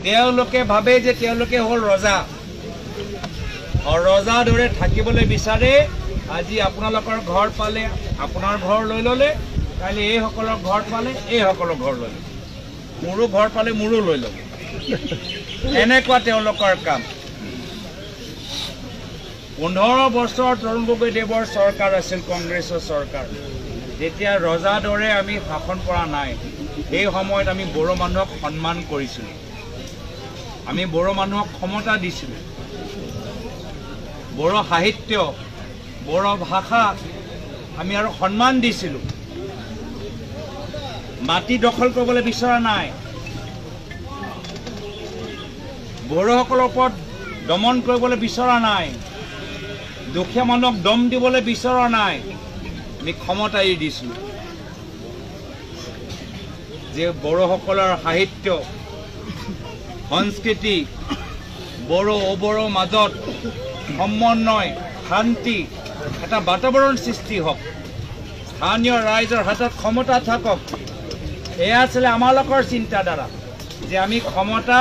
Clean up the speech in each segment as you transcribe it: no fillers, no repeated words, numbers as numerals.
তেওঁলোকে ভাবে যে তেওঁলোকে হ'ল ৰজা ৰজা দৰে থাকিবলৈ বিচাৰে। আজি আপোনালোকৰ ঘৰ পালে আপোনাৰ ঘৰ লৈ ল'লে, কাইলৈ এইসকলৰ ঘৰ পালে এইসকলৰ ঘৰ লৈ ল'লে, মোৰো ঘৰ পালে মোৰো লৈ ল'লে। এনেকুৱা তেওঁলোকৰ কাম। 15 বছৰ তৰুণ গগৈদেৱৰ চৰকাৰ আছিল, কংগ্ৰেছৰ চৰকাৰ। তেতিয়া ৰজা দৰে আমি শাসন কৰা নাই। সেই সময়ত আমি বড়ো মানুহক সন্মান কৰিছিলোঁ, আমি বড়ো মানুহক ক্ষমতা দিছিলোঁ। বড়ো সাহিত্য, বড়ো ভাষা আমি আৰু সন্মান দিছিলোঁ। মাটি দখল কৰিবলৈ বিচৰা নাই, বড়োসকলৰ ওপৰত দমন কৰিবলৈ বিচৰা নাই, দুখীয়া মানুহক দম দিবলৈ বিচৰা নাই। আমি ক্ষমতা এৰি দিছিলোঁ যে বড়োসকলৰ সাহিত্য, সংস্কৃতি, বড়ো অবড়োৰ মাজত সমন্বয়, শান্তি, এটা বাতাবৰণ সৃষ্টি হওক, স্থানীয় ৰাইজৰ হাতত ক্ষমতা থাকক। এয়া আছিলে আমালোকৰ চিন্তাধাৰা যে আমি ক্ষমতা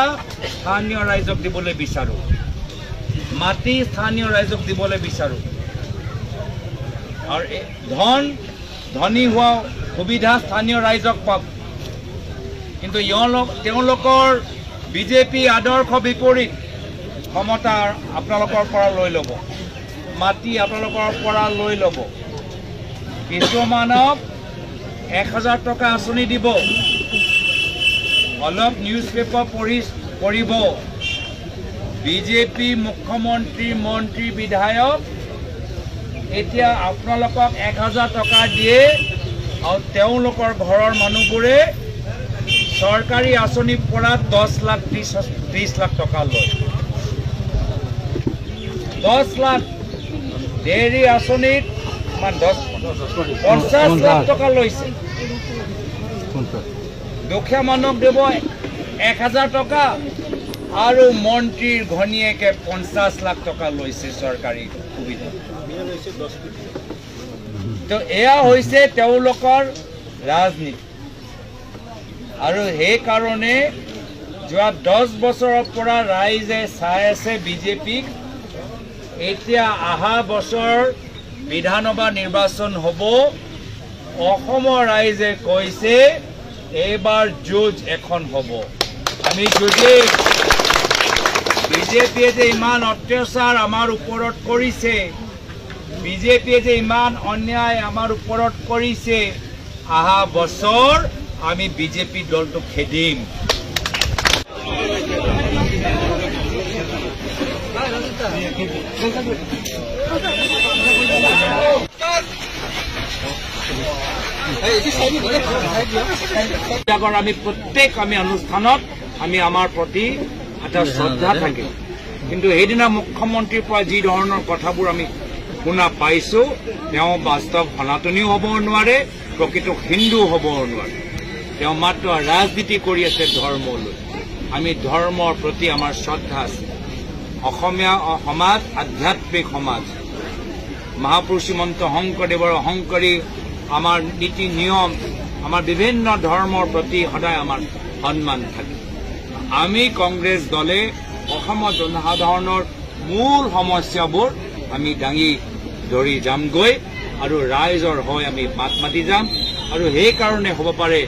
স্থানীয় ৰাইজক দিবলৈ বিচাৰোঁ, মাটি স্থানীয় ৰাইজক দিবলৈ বিচাৰোঁ, আৰু ধনী হোৱা সুবিধা স্থানীয় ৰাইজক পাওক। কিন্তু তেওঁলোকৰ বিজেপি আদৰ্শ বিপৰীত ক্ষমতা আপোনালোকৰ পৰা লৈ ল'ব, মাটি আপোনালোকৰ পৰা লৈ ল'ব, কিছুমানক 1000 টকা আঁচনি দিব, অলপ নিউজ পেপাৰ পঢ়িব। বিজেপি মুখ্যমন্ত্ৰী, মন্ত্ৰী, বিধায়ক এতিয়া আপোনালোকক 1000 টকা দিয়ে, আৰু তেওঁলোকৰ ঘৰৰ মানুহবোৰে চৰকাৰী আঁচনিৰ পৰা 10 লাখ 30 লাখ টকা লয়। 10 লাখ ডেইৰী আঁচনিত 50 লাখ টকা লৈছে। দুখীয়া মানুহক দিব 1000 টকা, আৰু মন্ত্ৰীৰ ঘনীয়েকে 50 লাখ টকা লৈছে চৰকাৰী সুবিধা। তো এয়া হৈছে তেওঁলোকৰ ৰাজনীতি। আৰু সেইকাৰণে যোৱা 10 বছৰৰ পৰা ৰাইজে চাই আছে বিজেপিক। এতিয়া অহা বছৰ বিধানসভা নিৰ্বাচন হ'ব। অসমৰ ৰাইজে কৈছে এইবাৰ যুঁজ এখন হ'ব, আমি যুঁজিম। বিজেপিয়ে যে ইমান অত্যাচাৰ আমাৰ ওপৰত কৰিছে, বিজেপিয়ে যে ইমান অন্যায় আমাৰ ওপৰত কৰিছে, অহা বছৰ আমি বিজেপি দলটো খেদিম। আমি প্ৰত্যেক অনুষ্ঠানত আমাৰ প্ৰতি এটা শ্ৰদ্ধা থাকে। কিন্তু সেইদিনা মুখ্যমন্ত্ৰীৰ পৰা যি ধৰণৰ কথাবোৰ আমি শুনা পাইছোঁ, তেওঁ বাস্তৱ সনাতনীও হ'ব নোৱাৰে, প্ৰকৃত হিন্দু হ'ব নোৱাৰে। তেওঁ মাত্ৰ ৰাজনীতি কৰি আছে ধৰ্মলৈ। আমি ধৰ্মৰ প্ৰতি আমাৰ শ্ৰদ্ধা আছে। অসমীয়া সমাজ আধ্যাত্মিক সমাজ। মহাপুৰুষ শ্ৰীমন্ত শংকৰদেৱৰ অহংকাৰী আমাৰ নীতি নিয়ম, আমাৰ বিভিন্ন ধৰ্মৰ প্ৰতি সদায় আমাৰ সন্মান থাকে। আমি কংগ্ৰেছ দলে অসমৰ জনসাধাৰণৰ মূল সমস্যাবোৰ আমি দাঙি ধৰি যামগৈ, আৰু ৰাইজৰ হৈ আমি মাত মাতি যাম। আৰু সেইকাৰণে হ'ব পাৰে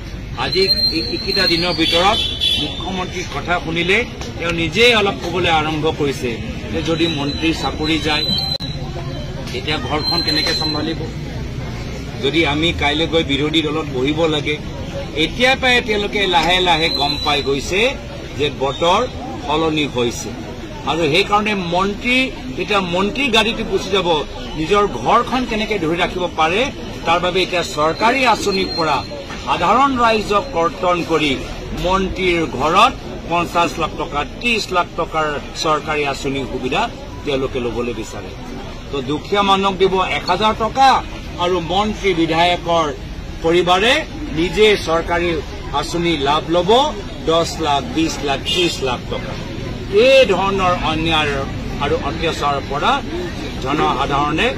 আজি এইকেইটা দিনৰ ভিতৰত মুখ্যমন্ত্ৰীৰ কথা শুনিলে তেওঁ নিজেই অলপ ক'বলৈ আৰম্ভ কৰিছে যে যদি মন্ত্ৰীৰ চাকৰি যায় তেতিয়া ঘৰখন কেনেকৈ চম্ভালিব, যদি আমি কাইলৈ গৈ বিৰোধী দলত বহিব লাগে। এতিয়াৰ পৰাই তেওঁলোকে লাহে লাহে গম পাই গৈছে যে বতৰ সলনি হৈছে, আৰু সেইকাৰণে যেতিয়া মন্ত্ৰীৰ গাড়ীটো গুচি যাব, নিজৰ ঘৰখন কেনেকৈ ধৰি ৰাখিব পাৰে তাৰ বাবে এতিয়া চৰকাৰী আঁচনিৰ পৰা সাধাৰণ ৰাইজক কৰ্তন কৰি মন্ত্ৰীৰ ঘৰত 50 লাখ টকা 30 লাখ টকাৰ চৰকাৰী আঁচনিৰ সুবিধা তেওঁলোকে ল'বলৈ বিচাৰে। তো দুখীয়া মানুহক দিব 1000 টকা, আৰু মন্ত্ৰী বিধায়কৰ পৰিবাৰে নিজে চৰকাৰী আঁচনি লাভ ল'ব 10 লাখ 20 লাখ 30 লাখ টকা। এই ধৰণৰ অন্যায় আৰু অত্যাচাৰৰ পৰা জনসাধাৰণে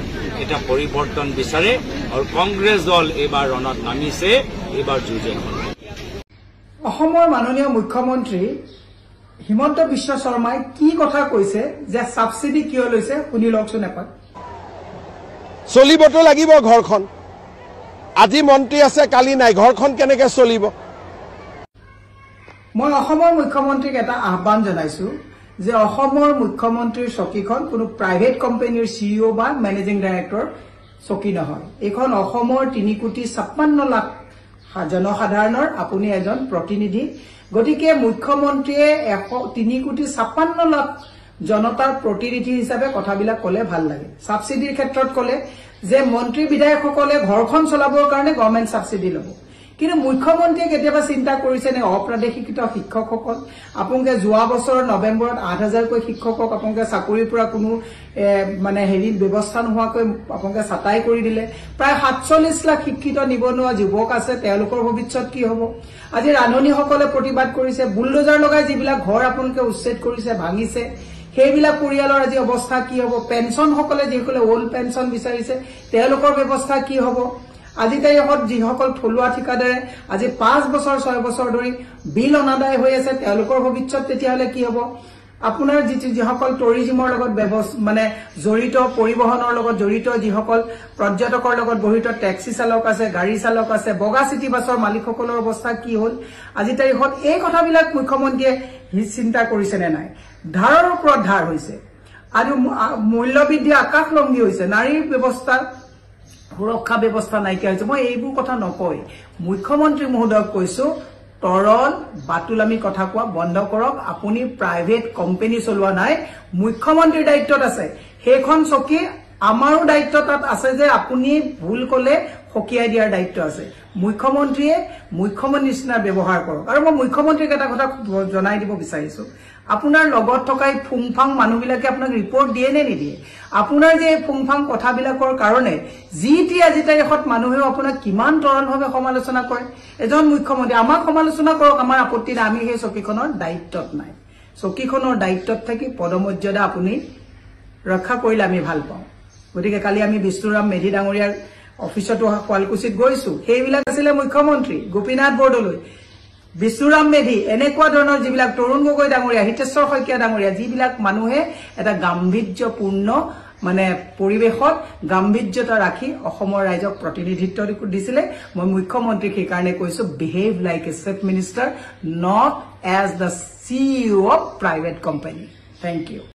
এটা পৰিৱৰ্তন বিচাৰে, আৰু কংগ্ৰেছ দল এইবাৰ ৰণত নামিছে, এইবাৰ যুঁজে। অসমৰ মাননীয় মুখ্যমন্ত্ৰী হিমন্ত বিশ্ব শৰ্মাই কি কথা কৈছে যে সাবসিডি কিয় লৈছে শুনি লওকচোন এপাক। চলিবতো লাগিব ঘৰখন, আজি মন্ত্ৰী আছে কালি নাই, ঘৰখন কেনেকে চলিব? মই অসমৰ মুখ্যমন্ত্ৰীক এটা আহ্বান জনাইছো যে অসমৰ মুখ্যমন্ত্ৰীৰ চকীখন কোনো প্ৰাইভেট কোম্পানীৰ সিইঅ বা মেনেজিং ডাইৰেক্টৰ চকী নহয়। এইখন অসমৰ 3,56,00,000 জনসাধাৰণৰ আপুনি এজন প্ৰতিনিধি। গতিকে মুখ্যমন্ত্ৰীয়ে 3,56,00,000 জনতাৰ প্ৰতিনিধি হিচাপে কথাবিলাক কলে ভাল লাগে। সাবসিডিৰ ক্ষেত্ৰত কলে যে মন্ত্ৰী বিধায়কসকলে ঘৰখন চলাবৰ কাৰণে গভৰ্ণমেণ্ট সাবসিডি ল'ব, কিন্তু মুখ্যমন্ত্ৰীয়ে কেতিয়াবা চিন্তা কৰিছে নে অপ্ৰাদেশিকৃত শিক্ষকসকল আপোনালোকে যোৱা বছৰ নৱেম্বৰত 8,000কৈ শিক্ষকক আপোনালোকে চাকৰিৰ পৰা কোনো মানে হেৰি ব্যৱস্থা নোহোৱাকৈ আপোনালোকে ছাটাই কৰি দিলে। প্ৰায় 47 লাখ শিক্ষিত নিবনুৱা যুৱক আছে, তেওঁলোকৰ ভৱিষ্যত কি হ'ব? আজি ৰান্ধনীসকলে প্ৰতিবাদ কৰিছে, বুলডোজাৰ লগাই যিবিলাক ঘৰ আপোনালোকে উচ্ছেদ কৰিছে, ভাঙিছে, সেইবিলাক পৰিয়ালৰ আজি অৱস্থা কি হ'ব? পেঞ্চনসকলে যিসকলে ওল্ড পেঞ্চন বিচাৰিছে তেওঁলোকৰ ব্যৱস্থা কি হ'ব? আজি তাৰিখত যিসকল থলুৱা ঠিকাদাৰে আজি 5 বছৰ 6 বছৰ ধৰি বিল অনাদায় হৈ আছে, তেওঁলোকৰ ভৱিষ্যত তেতিয়াহ'লে কি হ'ব? আপোনাৰ যিসকল টুৰিজমৰ লগত মানে জড়িত, পৰিবহনৰ লগত জড়িত, যিসকল পৰ্যটকৰ লগত জড়িত টেক্সি চালক আছে, গাড়ী চালক আছে, বগা চিটি বাছৰ মালিকসকলৰ অৱস্থা কি হ'ল? আজি তাৰিখত এই কথাবিলাক মুখ্যমন্ত্ৰীয়ে চিন্তা কৰিছে নে নাই? ধাৰৰ ওপৰত ধাৰ হৈছে আৰু মূল্যবৃদ্ধি আকাশলংঘী হৈছে, নাৰীৰ ব্যৱস্থা সুৰক্ষা ব্যৱস্থা নাইকিয়া হৈছে। মই এইবোৰ কথা নকয়, মুখ্যমন্ত্ৰী মহোদয়ক কৈছো তৰল বাতুলামি কথা কোৱা বন্ধ কৰক। আপুনি প্ৰাইভেট কোম্পানী চলোৱা নাই, মুখ্যমন্ত্ৰীৰ দায়িত্বত আছে। সেইখন চকী আমাৰো দায়িত্ব তাত আছে যে আপুনি ভুল কলে সকীয়াই দিয়াৰ দায়িত্ব আছে। মুখ্যমন্ত্ৰীয়ে মুখ্যমন্ত্ৰীৰ নিচিনা ব্যৱহাৰ কৰক। আৰু মই মুখ্যমন্ত্ৰীক এটা কথা জনাই দিব বিচাৰিছো, আপোনাৰ লগত থকা এই ফুংফাং মানুহবিলাকে আপোনাক ৰিপৰ্ট দিয়ে নে নিদিয়ে? আপোনাৰ যে ফুংফাং কথাবিলাকৰ কাৰণে যিটি আজি তাৰিখত মানুহেও আপোনাক কিমান তৰলভাৱে সমালোচনা কৰে। এজন মুখ্যমন্ত্ৰী আমাক সমালোচনা কৰক, আমাৰ আপত্তি নাই, আমি সেই চকীখনৰ দায়িত্বত নাই। চকীখনৰ দায়িত্বত থাকি পদমৰ্যাদা আপুনি ৰক্ষা কৰিলে আমি ভাল পাওঁ। গতিকে কালি আমি বিষ্ণুৰাম মেধি ডাঙৰীয়াৰ অফিচতো শুৱালকুছিত গৈছো, সেইবিলাক আছিলে মুখ্যমন্ত্ৰী গোপীনাথ বৰদলৈ, বিষ্ণুৰাম মেধি, এনেকুৱা ধৰণৰ যিবিলাক তৰুণ গগৈ ডাঙৰীয়া, হিতেশ্বৰ শইকীয়া ডাঙৰীয়া, যিবিলাক মানুহে এটা গাম্ভীৰ্যপূৰ্ণ মানে পৰিৱেশত গাম্ভীৰ্যতা ৰাখি অসমৰ ৰাইজক প্ৰতিনিধিত্ব দিছিলে। মই মুখ্যমন্ত্ৰীক সেইকাৰণে কৈছো, behave like a chief minister, not as the CEO of private company. Thank U.